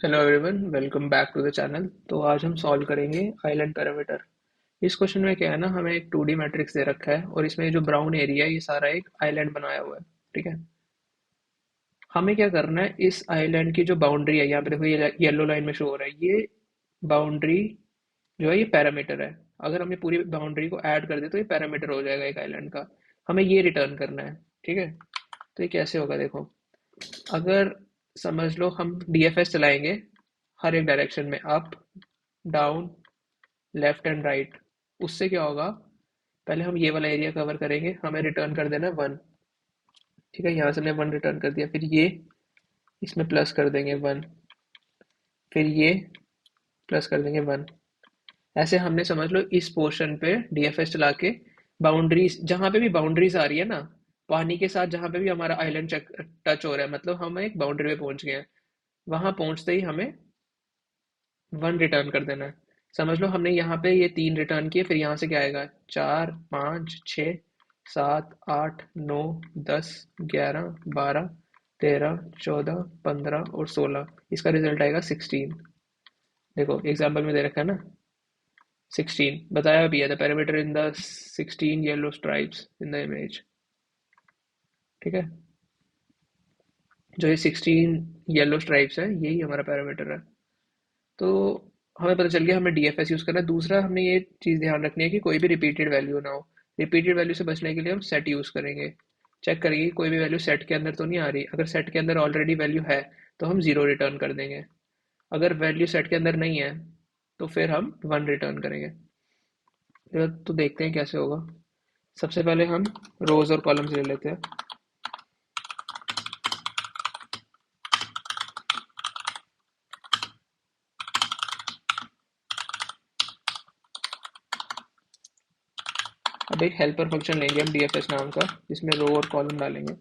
Hello everyone, welcome back to the channel. तो आज हम सॉल्व करेंगे आइलैंड पैरामीटर। इस क्वेश्चन में क्या है ना, हमें एक 2D मैट्रिक्स दे रखा है और इसमें जो ब्राउन एरिया है ये सारा एक आइलैंड बनाया हुआ है। ठीक है, हमें क्या करना है, इस आइलैंड की जो बाउंड्री है, यहाँ पे देखो ये येलो लाइन में शो हो रहा है, ये बाउंड्री जो है ये पैरामीटर है। अगर हम ये पूरी बाउंड्री को ऐड कर दे तो ये पैरामीटर हो जाएगा एक आइलैंड का। हमें ये रिटर्न करना है। ठीक है, तो ये कैसे होगा देखो। अगर समझ लो हम डीएफएस चलाएंगे हर एक डायरेक्शन में, up, down, left and right, उससे क्या होगा, पहले हम ये वाला एरिया कवर करेंगे, हमें रिटर्न कर देना है 1। ठीक है, यहाँ से हमने 1 रिटर्न कर दिया, फिर ये इसमें प्लस कर देंगे 1, फिर ये प्लस कर देंगे 1। ऐसे हमने समझ लो इस पोर्शन पे डीएफएस चला के बाउंड्रीज, जहां पे भी बाउंड्रीज आ रही है ना, पानी के साथ जहां पे भी हमारा आइलैंड टच हो रहा है, मतलब हम एक बाउंड्री पे पहुंच गए हैं, वहां पहुंचते ही हमें 1 रिटर्न कर देना है। समझ लो हमने यहाँ पे ये 3 रिटर्न किए, फिर यहाँ से क्या आएगा, 4, 5, 6, 7, 8, 9, 10, 11, 12, 13, 14, 15 और 16, इसका रिजल्ट आएगा 16। देखो एग्जाम्पल में दे रखा है ना, 16 बताया भी है, the parameter in the 16 yellow stripes in the image. ठीक है, जो ये 16 येलो स्ट्राइप्स है यही हमारा पैरामीटर है। तो हमें पता चल गया हमें डीएफएस यूज करना है। दूसरा हमने ये चीज ध्यान रखनी है कि कोई भी रिपीटेड वैल्यू ना हो। रिपीटेड वैल्यू से बचने के लिए हम सेट यूज करेंगे। चेक करेंगे कि कोई भी वैल्यू सेट के अंदर तो नहीं आ रही। अगर सेट के अंदर ऑलरेडी वैल्यू है तो हम 0 रिटर्न कर देंगे। अगर वैल्यू सेट के अंदर नहीं है तो फिर हम 1 रिटर्न करेंगे। तो देखते हैं कैसे होगा। सबसे पहले हम रोज और कॉलम्स ले लेते हैं। अब एक हेल्पर फंक्शन लेंगे हम डीएफएस नाम का, जिसमें रो और कॉलम डालेंगे।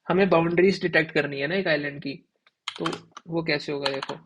हमें बाउंड्रीज डिटेक्ट करनी है ना एक आइलैंड की, तो वो कैसे होगा देखो।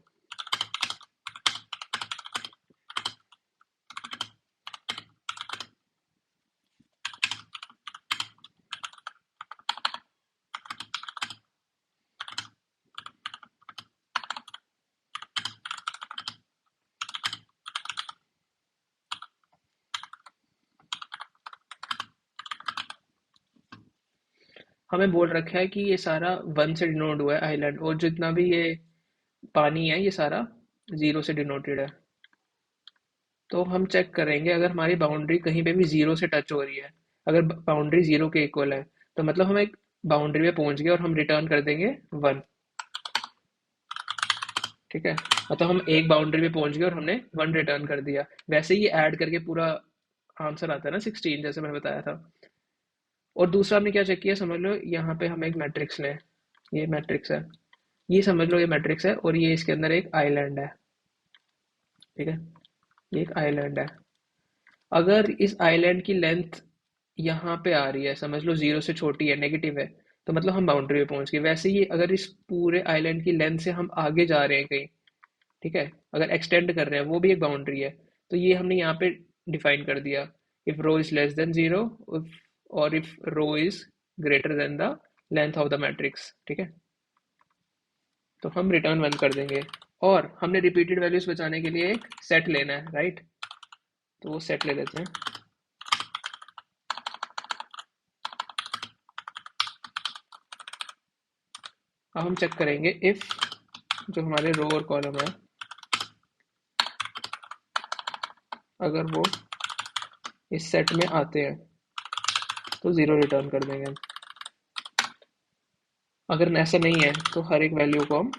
हमें बोल रखा है कि ये सारा 1 से डिनोट हुआ है आइलैंड, और जितना भी ये पानी है ये सारा 0 से डिनोटेड है। तो हम चेक करेंगे अगर हमारी बाउंड्री कहीं पे भी 0 से टच हो रही है, अगर बाउंड्री 0 के इक्वल है, तो मतलब हम एक बाउंड्री पे पहुंच गए और हम रिटर्न कर देंगे 1। ठीक है, मतलब हम एक बाउंड्री पे पहुंच गए और हमने 1 रिटर्न कर दिया। वैसे ही ऐड करके पूरा आंसर आता है ना 16, जैसे मैंने बताया था। और दूसरा हमने क्या चेक किया, समझ लो यहाँ पे हम एक मैट्रिक्स लें, ये मैट्रिक्स है, ये समझ लो ये मैट्रिक्स है और ये इसके अंदर एक आइलैंड है। ठीक है, ये एक आइलैंड है। अगर इस आइलैंड की लेंथ यहाँ पे आ रही है, समझ लो 0 से छोटी है, नेगेटिव है, तो मतलब हम बाउंड्री पे पहुंच गए। वैसे ही अगर इस पूरे आइलैंड की लेंथ से हम आगे जा रहे हैं कहीं, ठीक है, अगर एक्सटेंड कर रहे हैं, वो भी एक बाउंड्री है, तो ये हमने यहाँ पे डिफाइन कर दिया, if row is less than 0, और if row is greater than the length of the matrix. ठीक है, तो हम रिटर्न 1 कर देंगे। और हमने रिपीटेड वैल्यूज बचाने के लिए एक सेट लेना है, राइट, तो वो सेट ले लेते हैं। अब हम चेक करेंगे इफ जो हमारे रो और कॉलम है, अगर वो इस सेट में आते हैं तो 0 रिटर्न कर देंगे हम। अगर ऐसा नहीं है तो हर एक वैल्यू को हम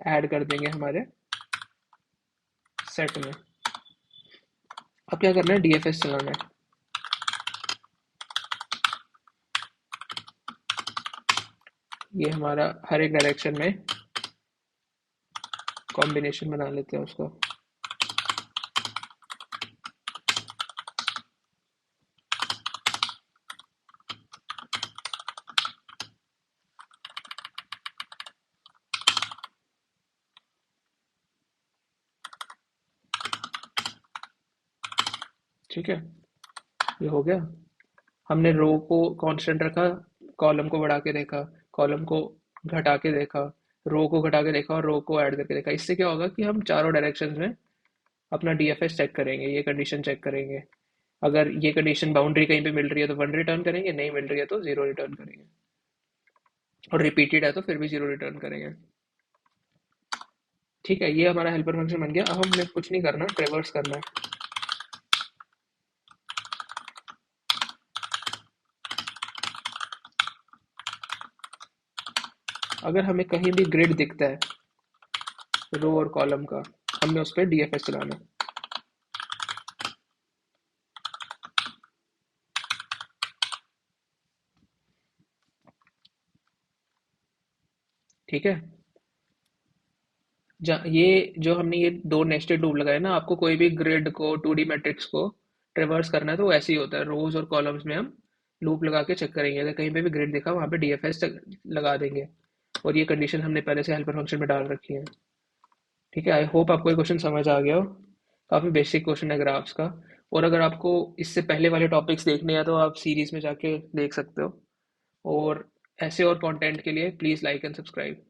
ऐड कर देंगे हमारे सेट में। अब क्या करना है, डीएफएस चलाना है। ये हमारा हर एक डायरेक्शन में कॉम्बिनेशन बना लेते हैं उसका। ठीक है, ये हो गया। हमने रो को कांस्टेंट रखा, कॉलम को बढ़ा के देखा, कॉलम को घटा के देखा, रो को घटा के देखा और रो को ऐड करके देखा। इससे क्या होगा कि हम चारों डायरेक्शंस में अपना डीएफएस चेक करेंगे, ये कंडीशन चेक करेंगे। अगर ये कंडीशन बाउंड्री कहीं पे मिल रही है तो 1 रिटर्न करेंगे, नहीं मिल रही है तो 0 रिटर्न करेंगे, और रिपीटेड है तो फिर भी 0 रिटर्न करेंगे। ठीक है, ये हमारा हेल्पर फंक्शन बन गया। अब हमें कुछ नहीं करना, ट्रेवर्स करना है। अगर हमें कहीं भी ग्रिड दिखता है रो और कॉलम का, हमने उस पर डीएफएस चलाना है। ठीक है, ये जो हमने ये दो नेस्टेड लूप लगाए ना, आपको कोई भी ग्रिड को 2D मैट्रिक्स को ट्रेवर्स करना है तो वो ऐसे ही होता है। रोज और कॉलम्स में हम लूप लगा के चेक करेंगे, अगर कहीं पे भी ग्रिड दिखा वहाँ पे डीएफएस लगा देंगे। और ये कंडीशन हमने पहले से हेल्पर फंक्शन में डाल रखी है। ठीक है, आई होप आपको ये क्वेश्चन समझ आ गया हो। काफ़ी बेसिक क्वेश्चन है ग्राफ्स का। और अगर आपको इससे पहले वाले टॉपिक्स देखने हैं तो आप सीरीज में जाके देख सकते हो। और ऐसे और कंटेंट के लिए प्लीज़ लाइक एंड सब्सक्राइब।